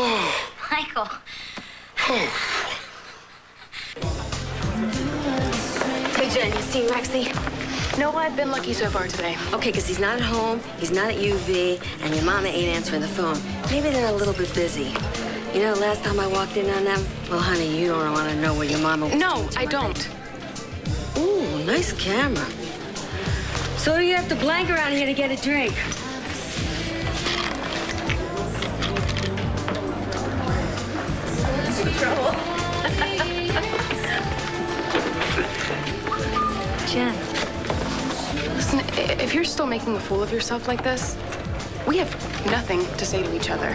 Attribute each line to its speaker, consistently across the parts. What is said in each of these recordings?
Speaker 1: Michael.
Speaker 2: Hey, Jen, you seen Rexy?
Speaker 3: No, I've been lucky so far today.
Speaker 2: Okay, because he's not at home, he's not at UV, and your mama ain't answering the phone. Maybe they're a little bit busy. You know, last time I walked in on them, well, honey, you don't want to know where your mama was.
Speaker 3: No, I don't.
Speaker 2: Ooh, nice camera. So you have to blank around here to get a drink.
Speaker 3: Jen, listen, if you're still making a fool of yourself like this, we have nothing to say to each other.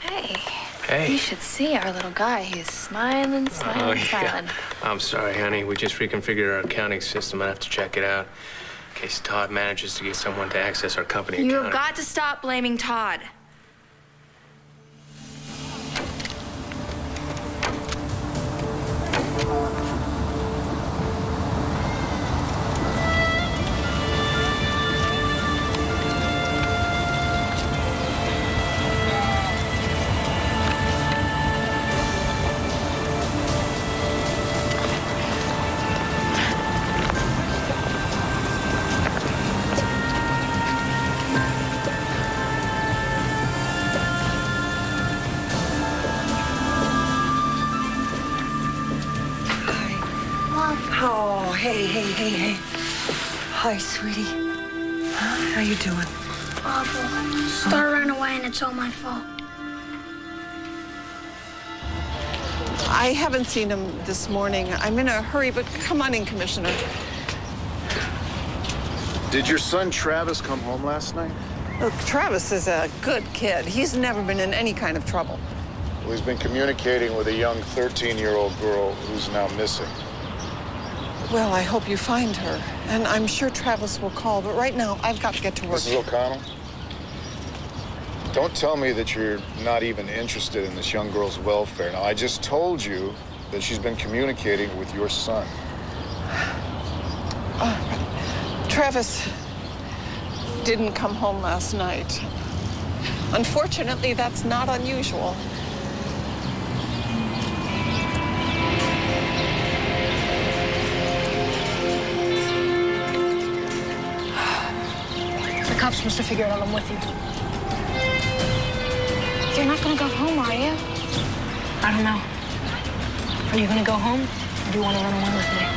Speaker 4: Hey.
Speaker 5: You should see our little guy. He's smiling, smiling, smiling.
Speaker 4: I'm sorry, honey. We just reconfigured our accounting system. I have to check it out in case Todd manages to get someone to access our company account.
Speaker 5: You have got to stop blaming Todd.
Speaker 6: Oh, hey. Hi, sweetie. How you doing?
Speaker 1: Awful. Star ran away and it's all my fault.
Speaker 6: I haven't seen him this morning. I'm in a hurry, but come on in, Commissioner.
Speaker 7: Did your son Travis come home last night?
Speaker 6: Look, Travis is a good kid. He's never been in any kind of trouble.
Speaker 7: Well, he's been communicating with a young 13-year-old girl who's now missing.
Speaker 6: Well, I hope you find her. And I'm sure Travis will call, but right now, I've got to get to work.
Speaker 7: Mrs. O'Connell, don't tell me that you're not even interested in this young girl's welfare. Now, I just told you that she's been communicating with your son.
Speaker 6: Travis didn't come home last night. Unfortunately, that's not unusual.
Speaker 1: The cops must have figured out I'm with you. You're not gonna go home, are you? I don't know. Are you gonna go home, or do you want to run away with me?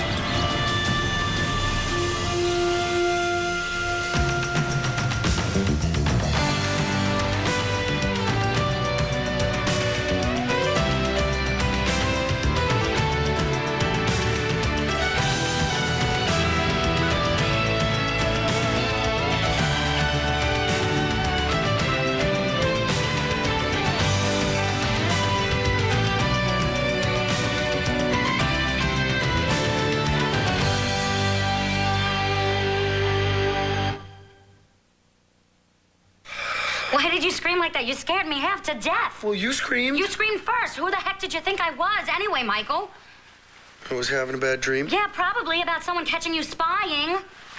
Speaker 1: Why did you scream like that? You scared me half to death.
Speaker 8: Well, you screamed.
Speaker 1: You screamed first. Who the heck did you think I was anyway, Michael?
Speaker 8: I was having a bad dream.
Speaker 1: Yeah, probably about someone catching you spying.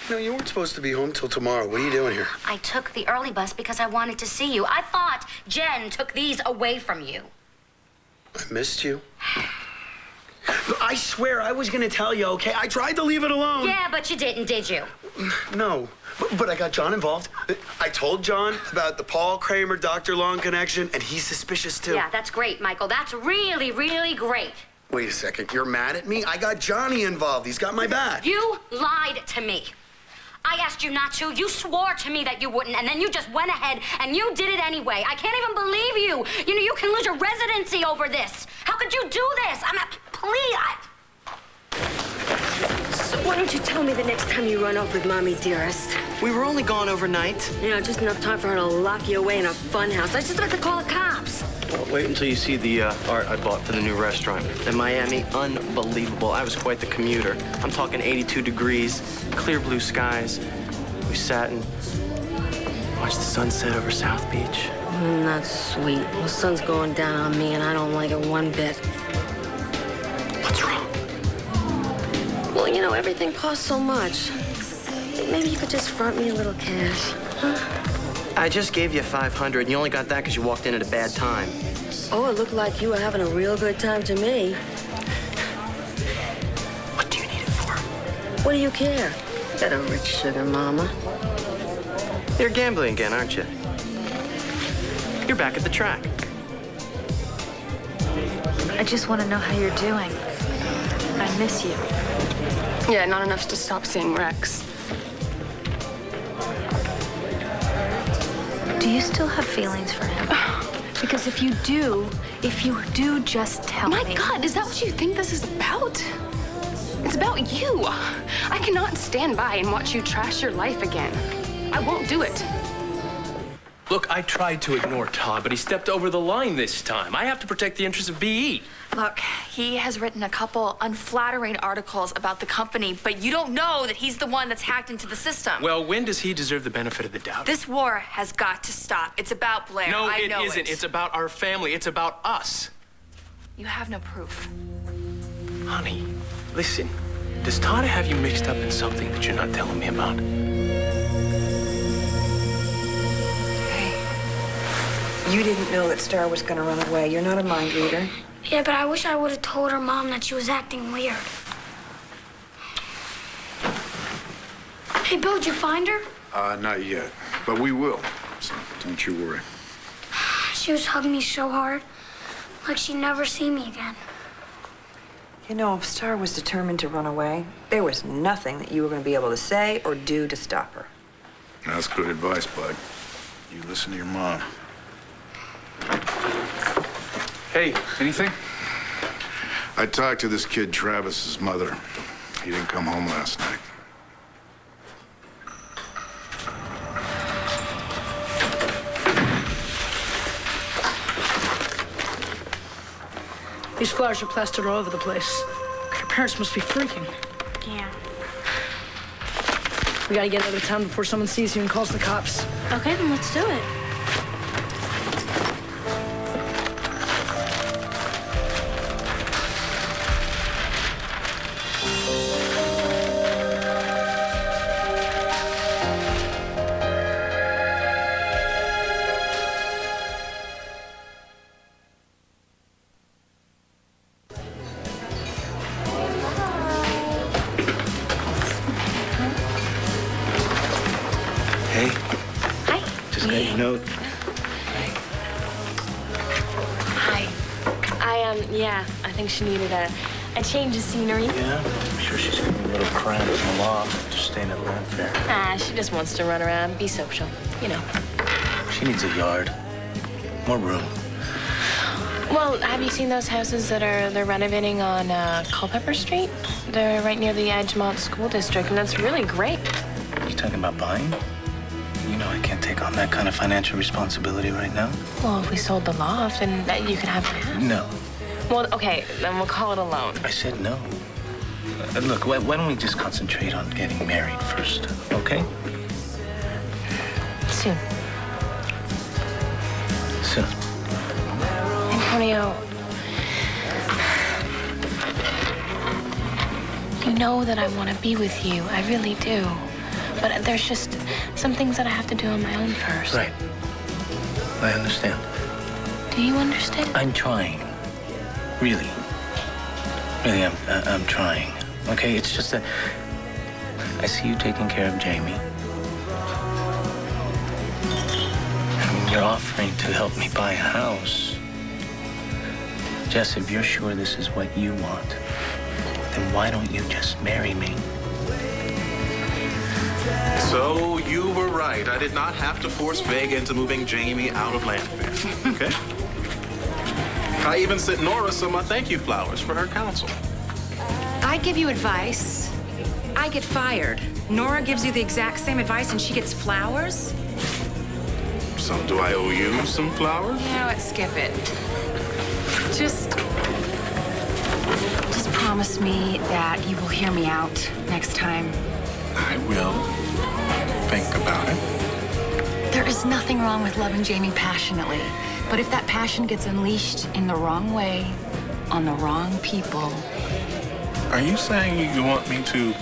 Speaker 8: No, you weren't supposed to be home till tomorrow. What are you doing here?
Speaker 1: I took the early bus because I wanted to see you. I thought Jen took these away from you.
Speaker 8: I missed you. I swear I was gonna tell you, okay? I tried to leave it alone.
Speaker 1: Yeah, but you didn't, did you?
Speaker 8: No, but I got John involved. I told John about the Paul Kramer Dr. Long connection, and he's suspicious too.
Speaker 1: Yeah, that's great, Michael. That's really, really great.
Speaker 8: Wait a second, you're mad at me? I got Johnny involved. He's got my back.
Speaker 1: You lied to me. I asked you not to. You swore to me that you wouldn't, and then you just went ahead and you did it anyway. I can't even believe you. You know, you can lose your residency over this. How could you do this? Please,
Speaker 2: So why don't you tell me the next time you run off with Mommy Dearest?
Speaker 9: We were only gone overnight.
Speaker 2: You know, just enough time for her to lock you away in a fun house. I was just about to call the cops.
Speaker 9: Well, wait until you see the art I bought for the new restaurant in Miami. Unbelievable. I was quite the commuter. I'm talking 82 degrees, clear blue skies. We sat and watched the sunset over South Beach.
Speaker 2: That's sweet. The sun's going down on me, and I don't like it one bit.
Speaker 9: What's wrong?
Speaker 2: Well, you know, everything costs so much. Maybe you could just front me a little cash, huh?
Speaker 9: I just gave you 500, and you only got that because you walked in at a bad time.
Speaker 2: Oh, it looked like you were having a real good time to me.
Speaker 9: What do you need it for?
Speaker 2: What do you care? Got a rich sugar mama.
Speaker 9: You're gambling again, aren't you? You're back at the track.
Speaker 5: I just want to know how you're doing. I miss you.
Speaker 3: Yeah, not enough to stop seeing Rex.
Speaker 5: Do you still have feelings for him? Because if you do, just tell me.
Speaker 3: My God, is that what you think this is about? It's about you. I cannot stand by and watch you trash your life again. I won't do it.
Speaker 4: Look, I tried to ignore Todd, but he stepped over the line this time. I have to protect the interests of BE.
Speaker 5: Look, he has written a couple unflattering articles about the company, but you don't know that he's the one that's hacked into the system.
Speaker 4: Well, when does he deserve the benefit of the doubt?
Speaker 5: This war has got to stop. It's about Blair.
Speaker 4: No,
Speaker 5: I
Speaker 4: it
Speaker 5: know
Speaker 4: isn't. It's about our family. It's about us.
Speaker 5: You have no proof.
Speaker 4: Honey, listen. Does Todd have you mixed up in something that you're not telling me about?
Speaker 10: You didn't know that Star was going to run away. You're not a mind reader.
Speaker 11: Yeah, but I wish I would have told her mom that she was acting weird. Hey, Bill, did you find her?
Speaker 7: Not yet, but we will, so don't you worry.
Speaker 11: She was hugging me so hard, like she'd never see me again.
Speaker 10: You know, if Star was determined to run away, there was nothing that you were going to be able to say or do to stop her.
Speaker 7: That's good advice, bud. You listen to your mom.
Speaker 4: Hey, anything?
Speaker 7: I talked to this kid Travis's mother. He didn't come home last night.
Speaker 12: These flowers are plastered all over the place. Your parents must be freaking.
Speaker 11: Yeah.
Speaker 12: We gotta get out of town before someone sees you and calls the cops.
Speaker 11: Okay, then let's do it.
Speaker 9: Hey.
Speaker 5: Hi.
Speaker 9: Just got your note.
Speaker 13: Hi. Yeah, I think she needed a change of scenery.
Speaker 14: Yeah, I'm sure she's gonna be a little cramped in the loft after staying at Land Fair.
Speaker 13: She just wants to run around, be social, you know.
Speaker 14: She needs a yard, more room.
Speaker 13: Well, have you seen those houses that they're renovating on Culpeper Street? They're right near the Edgemont School District, and that's really great.
Speaker 14: You talking about buying? You know I can't take on that kind of financial responsibility right now.
Speaker 13: Well, if we sold the loft, then you could have half.
Speaker 14: No.
Speaker 13: Well, okay, then we'll call it a loan.
Speaker 14: I said no. Look, why don't we just concentrate on getting married first, okay?
Speaker 13: Soon.
Speaker 14: Soon.
Speaker 13: Antonio, you know that I want to be with you. I really do. But there's just some things that I have to do on my own first.
Speaker 14: Right. I understand.
Speaker 13: Do you understand?
Speaker 14: I'm trying. Really. Really, I'm trying. Okay, it's just that I see you taking care of Jamie. I mean, you're offering to help me buy a house. Jess, if you're sure this is what you want, then why don't you just marry me?
Speaker 15: So you were right. I did not have to force Vega into moving Jamie out of Land Fair. Okay? I even sent Nora some thank you flowers for her counsel.
Speaker 16: I give you advice. I get fired. Nora gives you the exact same advice and she gets flowers?
Speaker 15: So do I owe you some flowers?
Speaker 16: You know what? Skip it. Just promise me that you will hear me out next time.
Speaker 15: I will think about it.
Speaker 16: There is nothing wrong with loving Jamie passionately. But if that passion gets unleashed in the wrong way, on the wrong people...
Speaker 15: Are you saying you want me to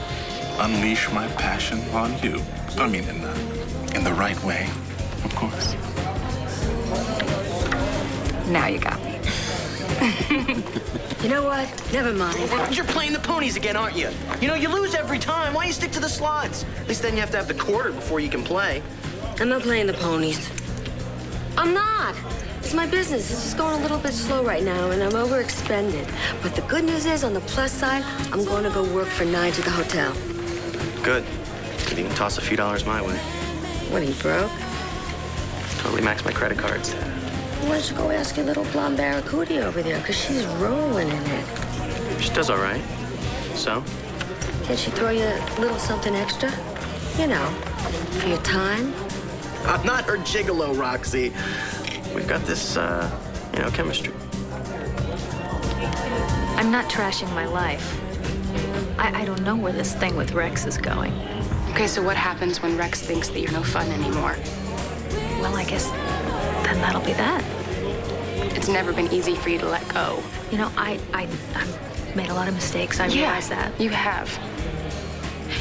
Speaker 15: unleash my passion on you. I mean, in the right way, of course.
Speaker 16: Now you got me.
Speaker 2: You know what? Never mind.
Speaker 9: You're playing the ponies again, aren't you? You know, you lose every time. Why don't you stick to the slots? At least then you have to have the quarter before you can play.
Speaker 2: I'm not playing the ponies. I'm not. It's my business. It's just going a little bit slow right now, and I'm overexpended. But the good news is, on the plus side, I'm going to go work for Nige at the hotel.
Speaker 9: Good. Could even toss a few dollars my way.
Speaker 2: What, are you broke?
Speaker 9: Totally maxed my credit cards.
Speaker 2: Why don't you go ask your little blonde barracuda over there, because she's rolling in it.
Speaker 9: She does all right. So?
Speaker 2: Can't she throw you a little something extra? You know, for your time?
Speaker 9: I'm not her gigolo, Roxy. We've got this, chemistry.
Speaker 17: I'm not trashing my life. I don't know where this thing with Rex is going.
Speaker 3: Okay, so what happens when Rex thinks that you're no fun anymore?
Speaker 17: Well, I guess then that'll be that.
Speaker 3: It's never been easy for you to let go.
Speaker 17: You know, I've made a lot of mistakes. I realize that.
Speaker 3: You have.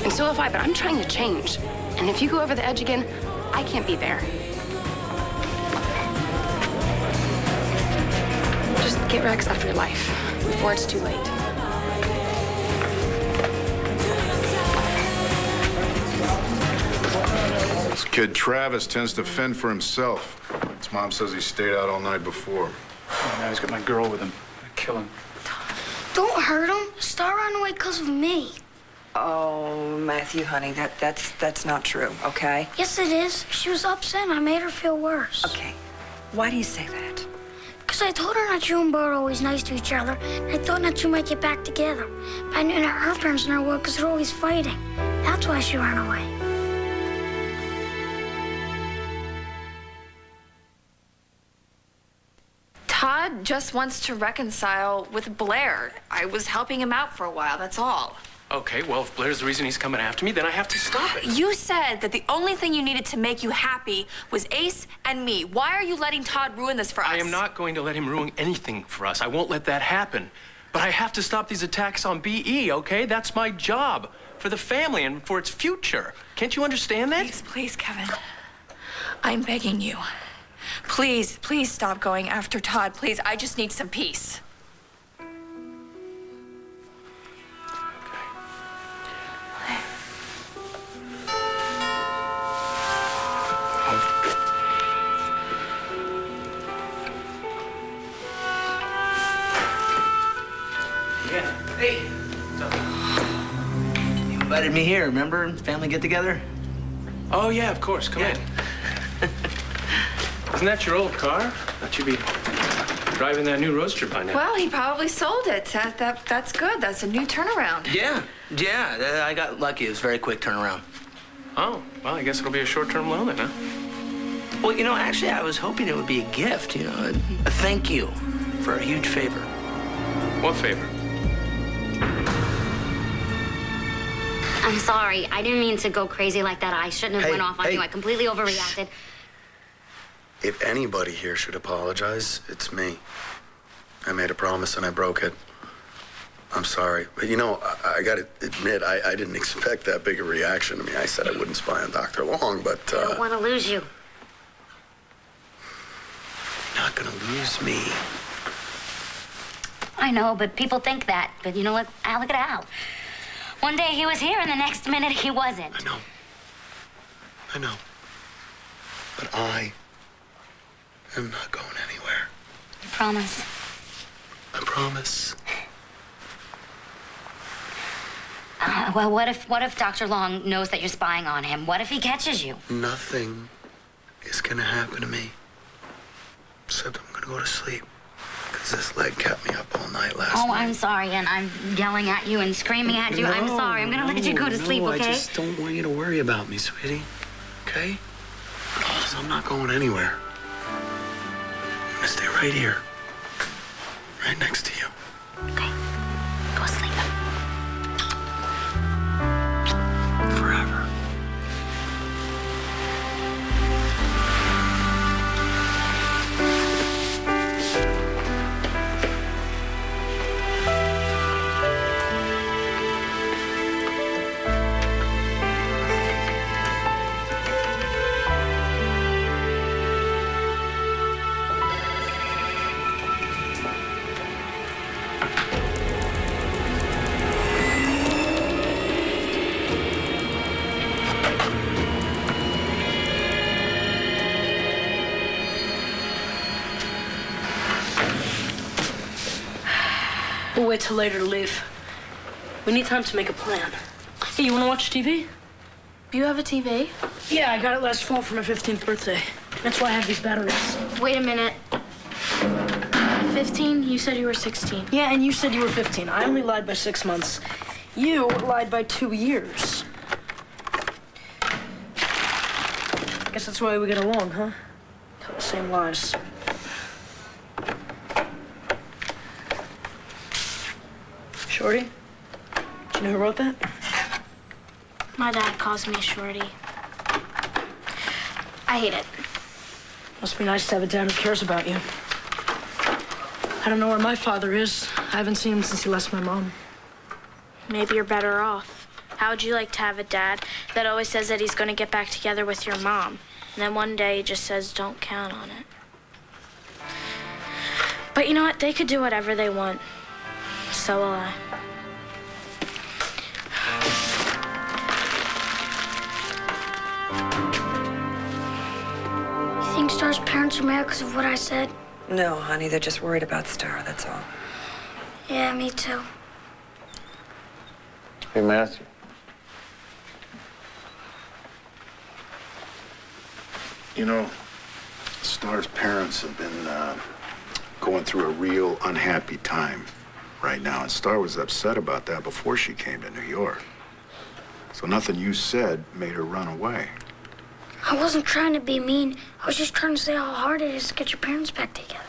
Speaker 3: And so have I, but I'm trying to change. And if you go over the edge again, I can't be there. Just get Rex out of your life before it's too late.
Speaker 7: This kid Travis tends to fend for himself. His mom says he stayed out all night before.
Speaker 12: Oh, now he's got my girl with him. I'd kill him.
Speaker 11: Don't hurt him. Star ran away because of me.
Speaker 10: Oh, Matthew, honey, that's not true, okay?
Speaker 11: Yes, it is. She was upset and I made her feel worse.
Speaker 10: Okay. Why do you say that?
Speaker 11: Because I told her that you and Bo are always nice to each other, and I thought that you might get back together. But I knew that her parents never would because they're always fighting. That's why she ran away.
Speaker 5: Todd just wants to reconcile with Blair. I was helping him out for a while, that's all.
Speaker 4: Okay, well, if Blair's the reason he's coming after me, then I have to stop it.
Speaker 5: You said that the only thing you needed to make you happy was Ace and me. Why are you letting Todd ruin this for us?
Speaker 4: I am not going to let him ruin anything for us. I won't let that happen. But I have to stop these attacks on BE, okay? That's my job. For the family and for its future. Can't you understand that?
Speaker 5: Please, Kevin. I'm begging you. Please, please stop going after Todd. Please, I just need some peace.
Speaker 9: Hey. You invited me here, remember? Family get-together?
Speaker 4: Oh, yeah, of course. Come in. Isn't that your old car? Thought you'd be driving that new Roadster by now.
Speaker 5: Well, he probably sold it. That's good. That's a new turnaround.
Speaker 9: Yeah, I got lucky. It was a very quick turnaround.
Speaker 4: Oh, well, I guess it'll be a short-term loan then, huh?
Speaker 9: Well, actually, I was hoping it would be a gift, a thank you for a huge favor.
Speaker 4: What favor?
Speaker 1: I'm sorry. I didn't mean to go crazy like that. I shouldn't have went off on you. I completely overreacted.
Speaker 8: If anybody here should apologize, it's me. I made a promise and I broke it. I'm sorry. But, I got to admit, I didn't expect that big a reaction. I mean, I said I wouldn't spy on Dr. Long, but...
Speaker 1: I don't want to lose you.
Speaker 8: You're not going to lose me.
Speaker 1: I know, but people think that. But you know what? Al, look at Al. One day he was here, and the next minute he wasn't.
Speaker 8: I know. But I am not going anywhere.
Speaker 1: You promise?
Speaker 8: I promise.
Speaker 1: Well, what if Dr. Long knows that you're spying on him? What if he catches you?
Speaker 8: Nothing is going to happen to me. Except I'm going to go to sleep. Because this leg kept me up all night last night.
Speaker 1: Oh, I'm sorry, and I'm yelling at you and screaming at you. I'm sorry. I'm going to let you go to sleep, okay?
Speaker 8: I just don't want you to worry about me, sweetie. Okay? Because I'm not going anywhere. I'm going to stay right here. Right next to you.
Speaker 1: Okay. Go sleep.
Speaker 8: Forever.
Speaker 12: We'll wait till later to leave. We need time to make a plan. Hey, you want to watch TV?
Speaker 5: Do you have a TV?
Speaker 12: Yeah, I got it last fall for my 15th birthday. That's why I have these batteries.
Speaker 11: Wait a minute.
Speaker 5: 15? You said you were 16.
Speaker 12: Yeah, and you said you were 15. I only lied by 6 months. You lied by 2 years. Guess that's why we get along, huh? Tell the same lies. Shorty? Do you know who wrote that?
Speaker 11: My dad calls me Shorty. I hate it.
Speaker 12: Must be nice to have a dad who cares about you. I don't know where my father is. I haven't seen him since he lost my mom.
Speaker 11: Maybe you're better off. How would you like to have a dad that always says that he's going to get back together with your mom, and then one day he just says, don't count on it? But you know what? They could do whatever they want. So will I. You think Star's parents are mad because of what I said?
Speaker 10: No, honey, they're just worried about Star, that's all.
Speaker 11: Yeah, me too.
Speaker 7: Hey, Matthew. You know, Star's parents have been going through a real unhappy time right now, and Star was upset about that before she came to New York. So nothing you said made her run away.
Speaker 11: I wasn't trying to be mean. I was just trying to say how hard it is to get your parents back together.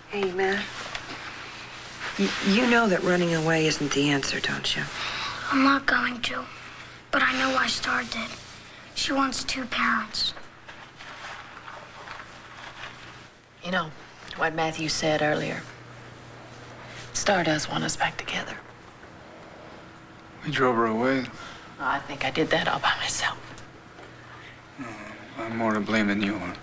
Speaker 10: Hey, Matt. You know that running away isn't the answer, don't you?
Speaker 11: I'm not going to. But I know why Star did. She wants 2 parents.
Speaker 16: You know, what Matthew said earlier. Star does want us back together.
Speaker 18: We drove her away.
Speaker 16: I think I did that all by myself.
Speaker 18: I'm more to blame than you are.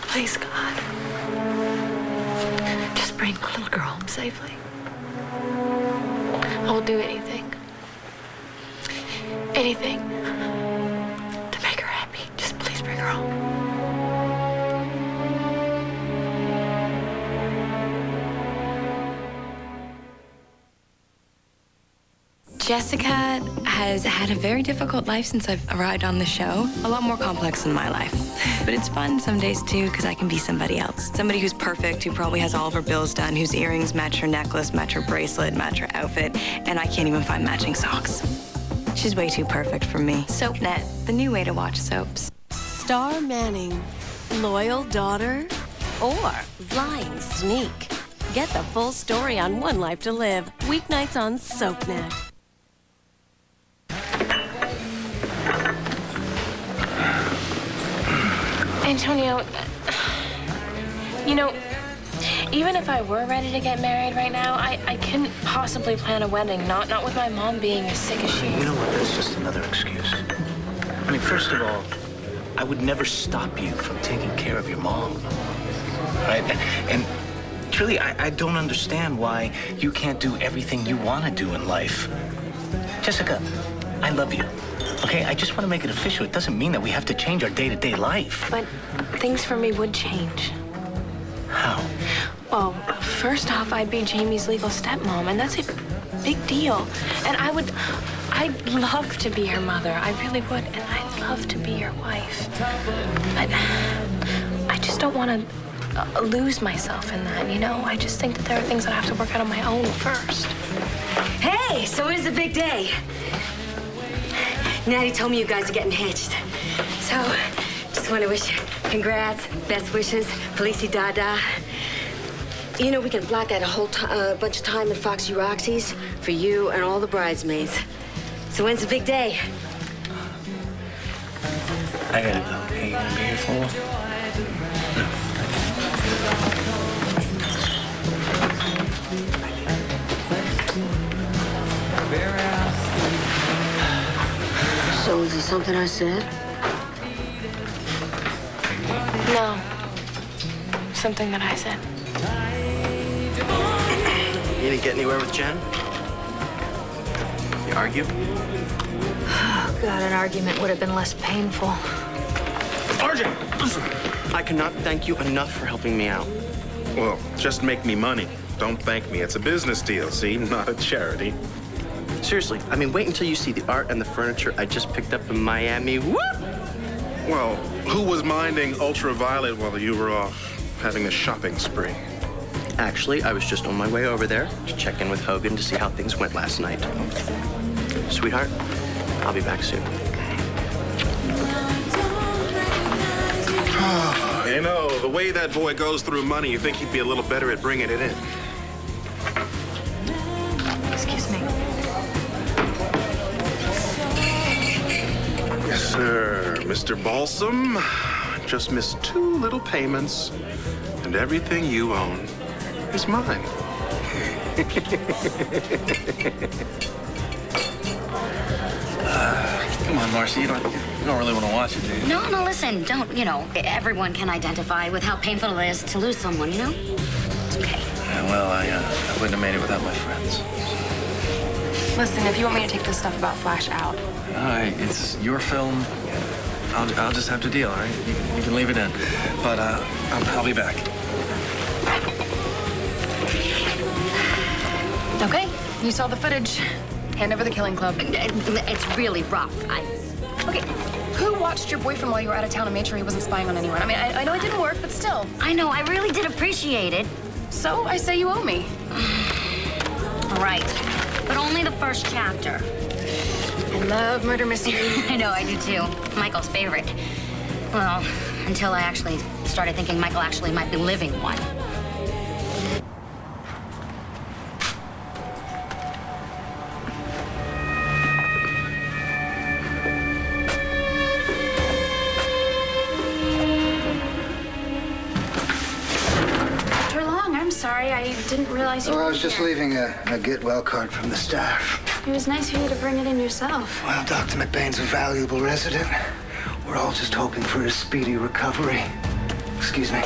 Speaker 16: Please, God. Just bring the little girl home safely. I will do anything. Anything to make her happy. Just please bring her home.
Speaker 2: Jessica has had a very difficult life since I've arrived on the show. A lot more complex than my life. But it's fun some days, too, because I can be somebody else. Somebody who's perfect, who probably has all of her bills done, whose earrings match her necklace, match her bracelet, match her outfit, and I can't even find matching socks. She's way too perfect for me. SoapNet, the new way to watch soaps.
Speaker 19: Star Manning, loyal daughter, or lying sneak. Get the full story on One Life to Live, weeknights on SoapNet.
Speaker 13: Antonio, you know, even if I were ready to get married right now, I couldn't possibly plan a wedding, not with my mom being as sick as she is.
Speaker 14: You know what? That's just another excuse. I mean, first of all, I would never stop you from taking care of your mom. Right? And truly, I don't understand why you can't do everything you want to do in life. Jessica, I love you. Okay, I just want to make it official. It doesn't mean that we have to change our day-to-day life.
Speaker 13: But things for me would change.
Speaker 14: How?
Speaker 13: Well, first off, I'd be Jamie's legal stepmom, and that's a big deal. And I'd love to be her mother. I really would, and I'd love to be your wife. But I just don't want to lose myself in that, you know? I just think that there are things that I have to work out on my own first.
Speaker 2: Hey, so when's the big day? Natty told me you guys are getting hitched. So, just want to wish you congrats, best wishes, Felici-da-da. You know, we can block out a whole bunch of time at Foxy Roxy's for you and all the bridesmaids. So when's the big day?
Speaker 14: I gotta go. Are you gonna be here for a while?
Speaker 2: So is it something I said?
Speaker 13: No. Something that I said.
Speaker 9: You didn't get anywhere with Jen? You argue?
Speaker 17: Oh, God, an argument would have been less painful.
Speaker 4: RJ!
Speaker 9: I cannot thank you enough for helping me out.
Speaker 15: Well, just make me money. Don't thank me. It's a business deal, see? Not a charity.
Speaker 9: Seriously, I mean, wait until you see the art and the furniture I just picked up in Miami. Whoop!
Speaker 15: Well, who was minding Ultraviolet while you were off having a shopping spree?
Speaker 9: Actually, I was just on my way over there to check in with Hogan to see how things went last night. Sweetheart, I'll be back soon.
Speaker 15: You know, the way that boy goes through money, you think he'd be a little better at bringing it in.
Speaker 5: Excuse me.
Speaker 15: Yes, sir. Mr. Balsam, just missed 2 little payments, and everything you own is mine.
Speaker 18: Come on, Marcy, you don't really want to watch it, do you?
Speaker 1: No, listen, don't, everyone can identify with how painful it is to lose someone, you know? It's okay.
Speaker 18: Well, I wouldn't have made it without my friends.
Speaker 3: Listen, if you want me to take this stuff about Flash out.
Speaker 18: All right, it's your film. I'll just have to deal, all right? You can leave it in. But I'll be back.
Speaker 3: Okay, you saw the footage. Hand over the Killing Club.
Speaker 1: It's really rough.
Speaker 3: Okay, who watched your boyfriend while you were out of town and made sure he wasn't spying on anyone? I mean, I know it didn't work, but still.
Speaker 1: I know, I really did appreciate it.
Speaker 3: So I say you owe me.
Speaker 1: Right, but only the first chapter.
Speaker 3: I love murder mysteries.
Speaker 1: I know, I do too. Michael's favorite. Well, until I actually started thinking Michael actually might be living one.
Speaker 13: Sorry, I didn't realize you were
Speaker 20: I was just
Speaker 13: here.
Speaker 20: leaving a get well card from the staff.
Speaker 13: It was nice for you to bring it in yourself.
Speaker 20: Well, Dr. McBain's a valuable resident. We're all just hoping for his speedy recovery. Excuse me.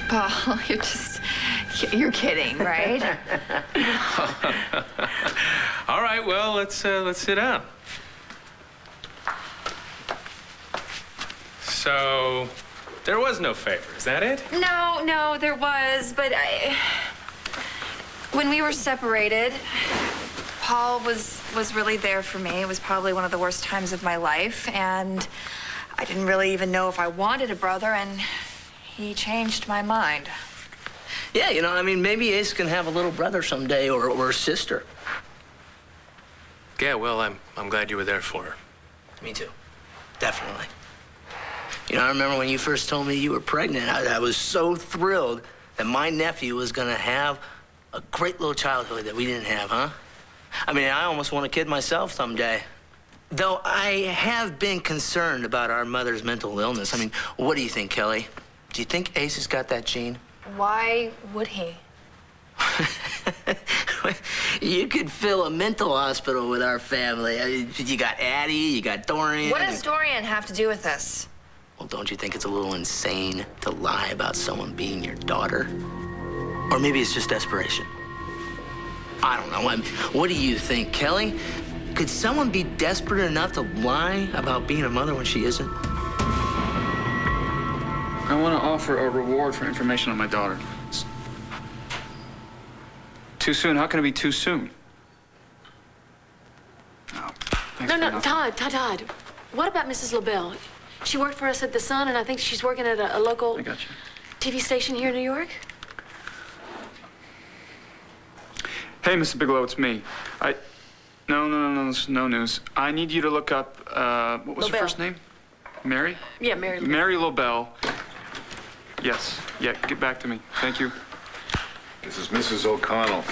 Speaker 5: Paul, you're kidding, right?
Speaker 4: All right, well, let's sit down. So, there was no favor, is that it?
Speaker 5: No, there was, but when we were separated, Paul was really there for me. It was probably one of the worst times of my life, and I didn't really even know if I wanted a brother, and he changed my mind.
Speaker 9: Yeah, I mean, maybe Ace can have a little brother someday or a sister.
Speaker 4: Yeah, well, I'm glad you were there for her.
Speaker 9: Me too. Definitely. I remember when you first told me you were pregnant, I was so thrilled that my nephew was going to have a great little childhood that we didn't have, huh? I mean, I almost want a kid myself someday. Though I have been concerned about our mother's mental illness. I mean, what do you think, Kelly? Do you think Ace has got that gene?
Speaker 5: Why would he?
Speaker 9: You could fill a mental hospital with our family. I mean, you got Addie, you got Dorian.
Speaker 5: What does Dorian have to do with this?
Speaker 9: Well, don't you think it's a little insane to lie about someone being your daughter? Or maybe it's just desperation. I don't know. What do you think, Kelly? Could someone be desperate enough to lie about being a mother when she isn't?
Speaker 18: I want to offer a reward for information on my daughter. Too soon? How can it be too soon? Oh, thanks for nothing.
Speaker 12: Todd. What about Mrs. LaBelle? She worked for us at The Sun, and I think she's working at a local
Speaker 18: I got you.
Speaker 12: TV station here in New York.
Speaker 18: Hey, Mr. Bigelow, it's me. No news. I need you to look up, what was her first name? Mary?
Speaker 12: Yeah, Mary.
Speaker 18: Mary LaBelle. Yes. Yeah, get back to me. Thank you.
Speaker 7: This is Mrs. O'Connell,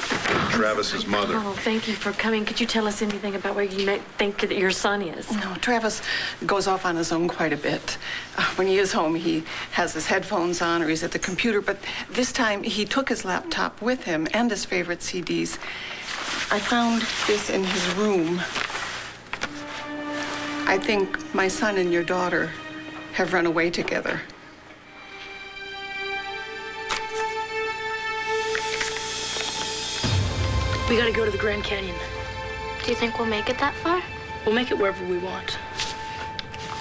Speaker 7: Travis's mother.
Speaker 12: Oh, thank you for coming. Could you tell us anything about where you might think that your son is?
Speaker 6: No, Travis goes off on his own quite a bit. When he is home, he has his headphones on or he's at the computer, but this time he took his laptop with him and his favorite CDs. I found this in his room. I think my son and your daughter have run away together.
Speaker 12: We gotta go to the Grand Canyon.
Speaker 11: Do you think we'll make it that far?
Speaker 12: We'll make it wherever we want.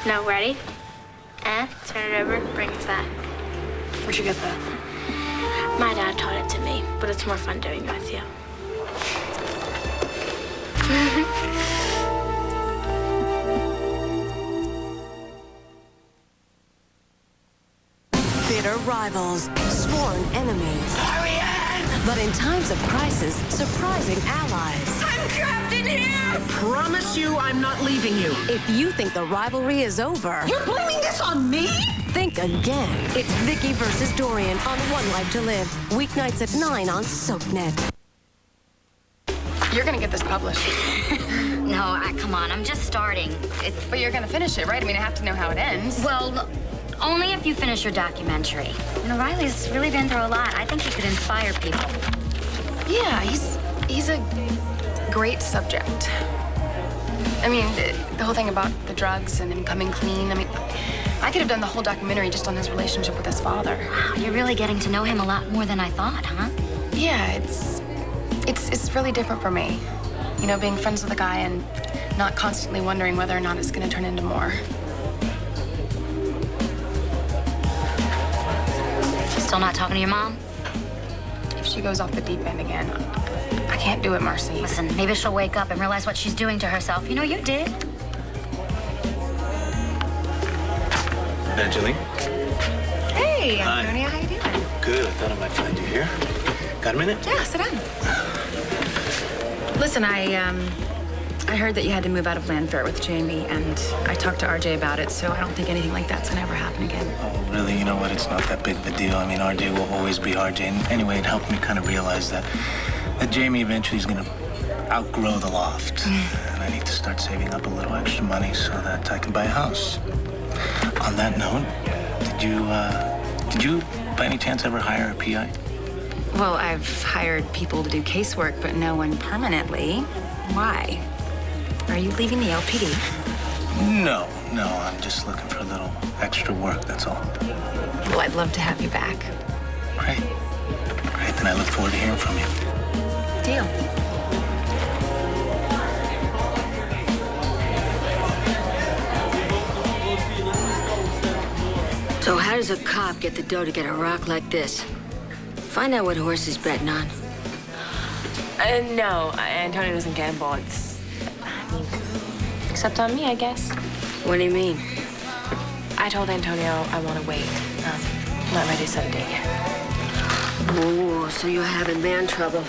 Speaker 11: No, ready? And turn it over, bring it back.
Speaker 12: Where'd you get that?
Speaker 11: My dad taught it to me, but it's more fun doing it with you.
Speaker 19: Bitter rivals, sworn enemies. But in times of crisis, surprising allies.
Speaker 12: I'm trapped in here! I promise you I'm not leaving you.
Speaker 19: If you think the rivalry is over...
Speaker 12: You're blaming this on me?
Speaker 19: Think again. It's Vicky versus Dorian on One Life to Live. Weeknights at 9 on SoapNet.
Speaker 3: You're gonna get this published.
Speaker 1: No, come on, I'm just starting.
Speaker 3: But you're gonna finish it, right? I mean, I have to know how it ends.
Speaker 1: Well, only if you finish your documentary. You know, Riley's really been through a lot. I think he could inspire people.
Speaker 3: Yeah, he's a great subject. I mean, the whole thing about the drugs and him coming clean, I mean, I could have done the whole documentary just on his relationship with his father.
Speaker 1: Wow, you're really getting to know him a lot more than I thought, huh?
Speaker 3: Yeah, it's really different for me. You know, being friends with a guy and not constantly wondering whether or not it's gonna turn into more.
Speaker 1: Still not talking to your mom?
Speaker 3: If she goes off the deep end again, I can't do it, Marcy.
Speaker 1: Listen, maybe she'll wake up and realize what she's doing to herself. You know, you did.
Speaker 14: Angeline?
Speaker 3: Hey,
Speaker 14: Hi.
Speaker 3: Antonia, how you doing?
Speaker 14: Good. I thought I might find you here. Got a minute?
Speaker 16: Yeah, sit down. Listen, I heard that you had to move out of Landfair with Jamie, and I talked to RJ about it, so I don't think anything like that's gonna ever happen again.
Speaker 14: Oh, really? You know what? It's not that big of a deal. I mean, RJ will always be RJ. And anyway, it helped me kind of realize that Jamie eventually is going to outgrow the loft. And I need to start saving up a little extra money so that I can buy a house. On that note, did you by any chance ever hire a PI?
Speaker 16: Well, I've hired people to do casework, but no one permanently. Why? Are you leaving the LPD?
Speaker 14: No, I'm just looking for a little extra work, that's all.
Speaker 16: Well, I'd love to have you back.
Speaker 14: Great, then I look forward to hearing from you.
Speaker 16: Deal.
Speaker 2: So how does a cop get the dough to get a rock like this? Find out what horse he's betting on.
Speaker 13: No, Antonio doesn't gamble. Except on me, I guess.
Speaker 2: What do you mean?
Speaker 13: I told Antonio I want to wait. I'm not ready to set a date yet.
Speaker 2: Oh, so you're having man trouble.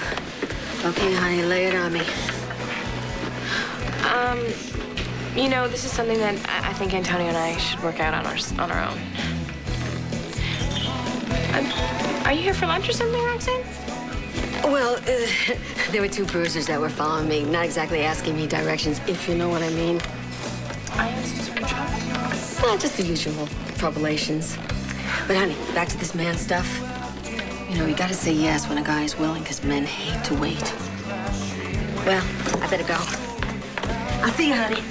Speaker 2: Okay, honey, lay it on me.
Speaker 13: You know, this is something that I think Antonio and I should work out on our own. Are you here for lunch or something, Roxanne?
Speaker 2: Well, there were two bruisers that were following me, not exactly asking me directions, if you know what I mean.
Speaker 13: I am some sort of trouble.
Speaker 2: Well, just the usual troublelations. But honey, back to this man stuff. You know, you gotta say yes when a guy is willing, because men hate to wait. Well, I better go. I'll see you, honey.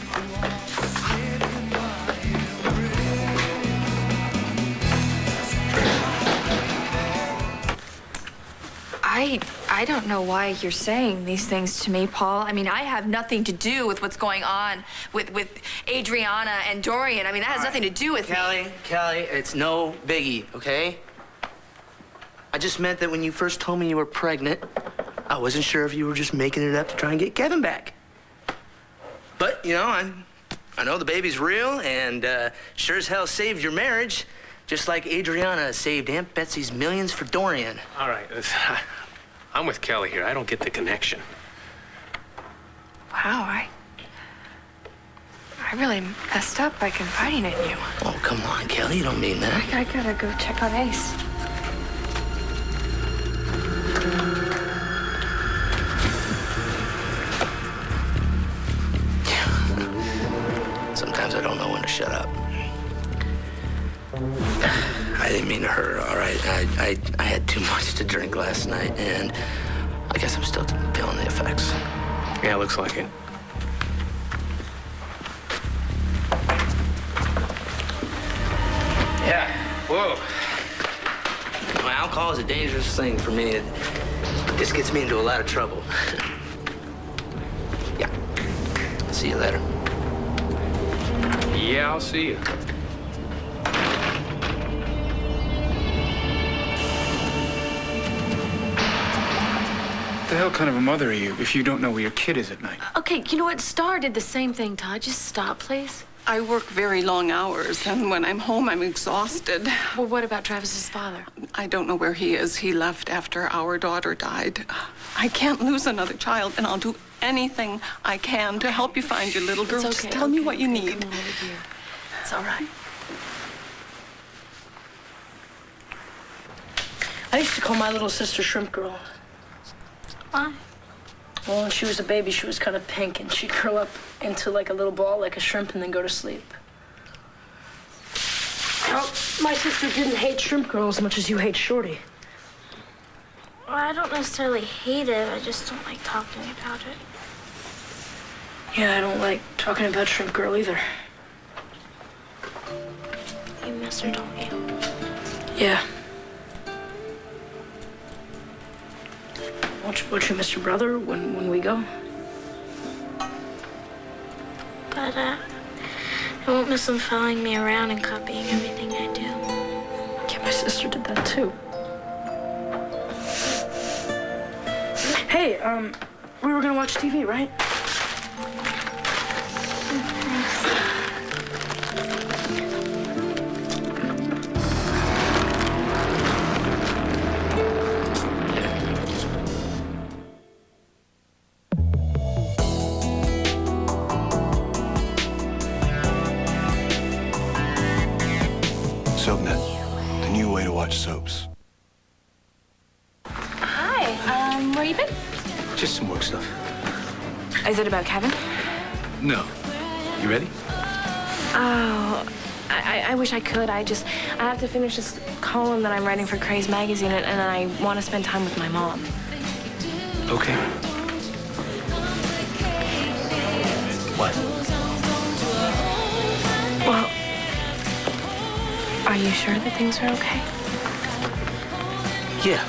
Speaker 5: I don't know why you're saying these things to me, Paul. I mean, I have nothing to do with what's going on with Adriana and Dorian. I mean, that has nothing to do with me.
Speaker 9: Kelly, it's no biggie, okay? I just meant that when you first told me you were pregnant, I wasn't sure if you were just making it up to try and get Kevin back. But, you know, I know the baby's real and sure as hell saved your marriage, just like Adriana saved Aunt Betsy's millions for Dorian.
Speaker 4: All right, I'm with Kelly here. I don't get the connection.
Speaker 5: Wow, I really messed up by confiding in you.
Speaker 9: Oh, come on, Kelly, you don't mean that.
Speaker 5: I gotta go check on Ace.
Speaker 9: Sometimes I don't know when to shut up. I didn't mean to hurt her, all right? I had too much to drink last night, and I guess I'm still feeling the effects.
Speaker 4: Yeah, looks like it.
Speaker 9: Yeah, whoa. Well, alcohol is a dangerous thing for me. It just gets me into a lot of trouble.
Speaker 21: See you later.
Speaker 4: Yeah, I'll see you.
Speaker 22: What the hell kind of a mother are you if you don't know where your kid is at night?
Speaker 13: Okay, you know what? Star did the same thing, Todd. Just stop, please.
Speaker 6: I work very long hours, and when I'm home, I'm exhausted.
Speaker 13: Well, what about Travis's father?
Speaker 6: I don't know where he is. He left after our daughter died. I can't lose another child, and I'll do anything I can to help you find your little girl.
Speaker 13: It's okay,
Speaker 6: Just tell me what you need.
Speaker 13: Come on over here. It's all right.
Speaker 12: I used to call my little sister Shrimp Girl.
Speaker 11: Why?
Speaker 12: Well, when she was a baby, she was kind of pink, and she'd curl up into like a little ball, like a shrimp, and then go to sleep. Now, my sister didn't hate Shrimp Girl as much as you hate Shorty.
Speaker 11: Well, I don't necessarily hate it. I just don't like talking about it.
Speaker 12: Yeah, I don't like talking about Shrimp Girl either.
Speaker 11: You miss her, don't you?
Speaker 12: Yeah. Won't you miss your brother when we go?
Speaker 11: But, I won't miss him following me around and copying everything I do.
Speaker 12: Yeah, my sister did that too. Hey, we were gonna watch TV, right?
Speaker 7: SoapNet, the new way to watch soaps.
Speaker 13: Hi, where you been?
Speaker 4: Just some work stuff.
Speaker 13: Is it about Kevin?
Speaker 4: No. You ready?
Speaker 13: Oh, I wish I could. I have to finish this column that I'm writing for Craze magazine, and I want to spend time with my mom.
Speaker 4: Okay. What?
Speaker 13: Well, are you sure that things are okay?
Speaker 4: Yeah.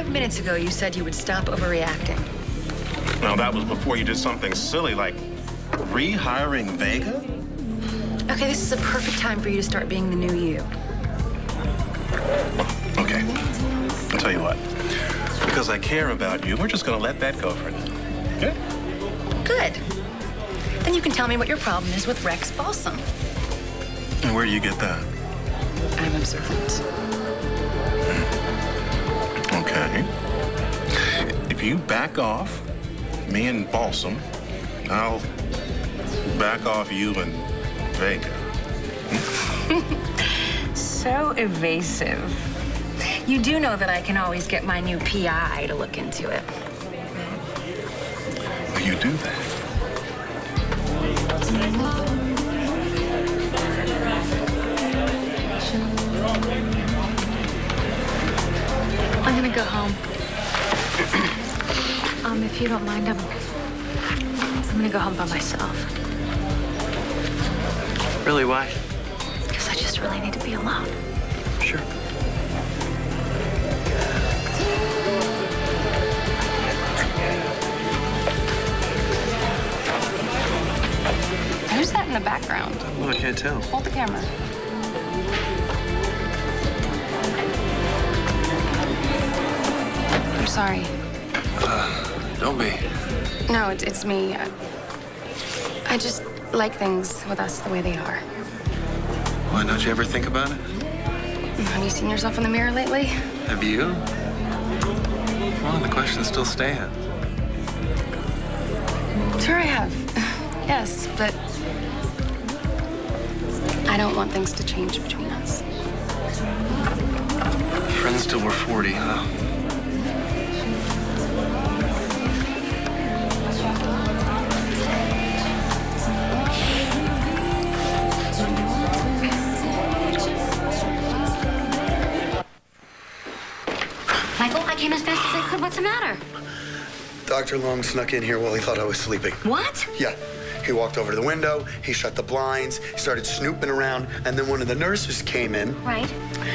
Speaker 16: Minutes ago, you said you would stop overreacting.
Speaker 15: No, that was before you did something silly like rehiring Vega?
Speaker 16: Okay, this is a perfect time for you to start being the new you.
Speaker 15: Okay. I'll tell you what. Because I care about you, we're just gonna let that go for now. Okay?
Speaker 16: Good. Then you can tell me what your problem is with Rex Balsam.
Speaker 15: And where do you get that?
Speaker 16: I'm observant.
Speaker 15: Okay. If you back off me and Balsam, I'll back off you and Vega.
Speaker 16: So evasive. You do know that I can always get my new PI to look into it.
Speaker 15: You do that.
Speaker 13: I'm gonna go home. If you don't mind, I'm gonna go home by myself.
Speaker 9: Really, why?
Speaker 13: Because I just really need to be alone.
Speaker 9: Sure.
Speaker 3: Who's that in the background?
Speaker 18: Well, I can't tell.
Speaker 3: Hold the camera. I'm sorry.
Speaker 18: Don't be.
Speaker 3: No, it's me. I just like things with us the way they are.
Speaker 18: Why don't you ever think about it?
Speaker 3: Have you seen yourself in the mirror lately?
Speaker 18: Have you? Well, the question still stands.
Speaker 3: Sure I have. Yes, but I don't want things to change between us.
Speaker 18: Friends till we're 40, huh?
Speaker 1: the matter?
Speaker 8: Dr. Long snuck in here while he thought I was sleeping.
Speaker 1: What?
Speaker 8: Yeah. He walked over to the window, he shut the blinds, he started snooping around, and then one of the nurses came in.
Speaker 1: Right.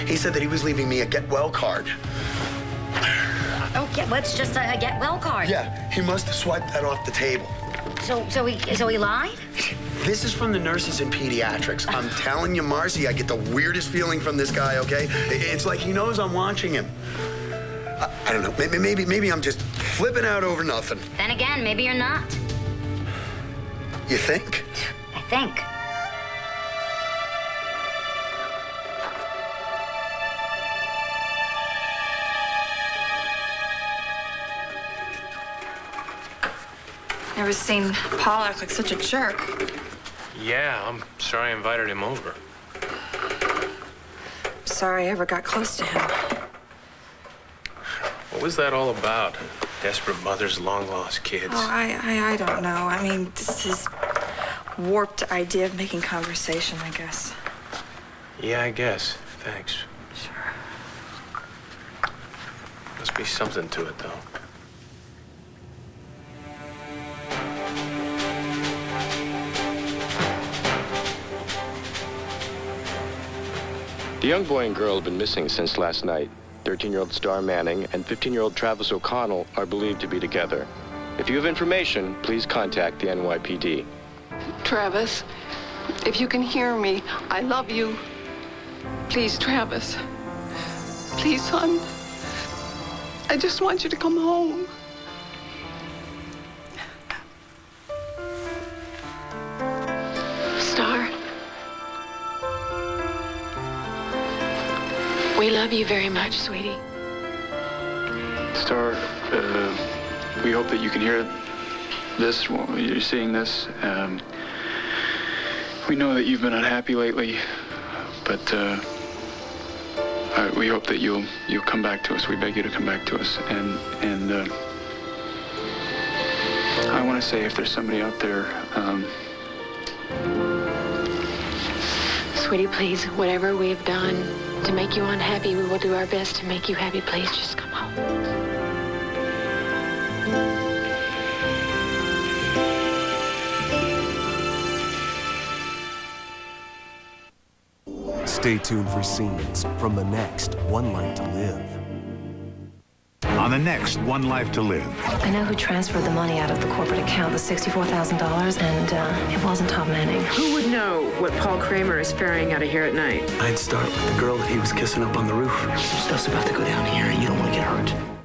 Speaker 8: He said that he was leaving me a get well card.
Speaker 1: Okay, what's just a get well card?
Speaker 8: Yeah, he must have swiped that off the table.
Speaker 1: So he lied?
Speaker 8: This is from the nurses in pediatrics. I'm telling you, Marcy, I get the weirdest feeling from this guy, okay? It's like he knows I'm watching him. I don't know, maybe I'm just flipping out over nothing.
Speaker 1: Then again, maybe you're not.
Speaker 8: You think?
Speaker 1: I think.
Speaker 5: Never seen Paul act like such a jerk.
Speaker 4: Yeah, I'm sorry I invited him over.
Speaker 5: Sorry I ever got close to him.
Speaker 4: What was that all about? Desperate mothers, long-lost kids.
Speaker 5: Oh, I don't know. I mean, this is warped idea of making conversation, I guess.
Speaker 4: Yeah, I guess. Thanks.
Speaker 5: Sure.
Speaker 4: Must be something to it, though.
Speaker 21: The young boy and girl have been missing since last night. 13-year-old Star Manning and 15-year-old Travis O'Connell are believed to be together. If you have information, please contact the NYPD.
Speaker 6: Travis, if you can hear me, I love you. Please, Travis. Please, son. I just want you to come home.
Speaker 13: Star. We love you very much, sweetie.
Speaker 22: Star, we hope that you can hear this while you're seeing this. We know that you've been unhappy lately, but we hope that you'll come back to us. We beg you to come back to us. And I want to say, if there's somebody out there,
Speaker 13: Sweetie, please, whatever we have done to make you unhappy, we will do our best to make you happy. Please, just come home.
Speaker 23: Stay tuned for scenes from the next One Life to Live.
Speaker 24: On the next One Life to Live.
Speaker 25: I know who transferred the money out of the corporate account, the $64,000, and it wasn't Tom Manning.
Speaker 26: Who would know what Paul Kramer is ferrying out of here at night?
Speaker 9: I'd start with the girl that he was kissing up on the roof. Some stuff's about to go down here, and you don't want to get hurt.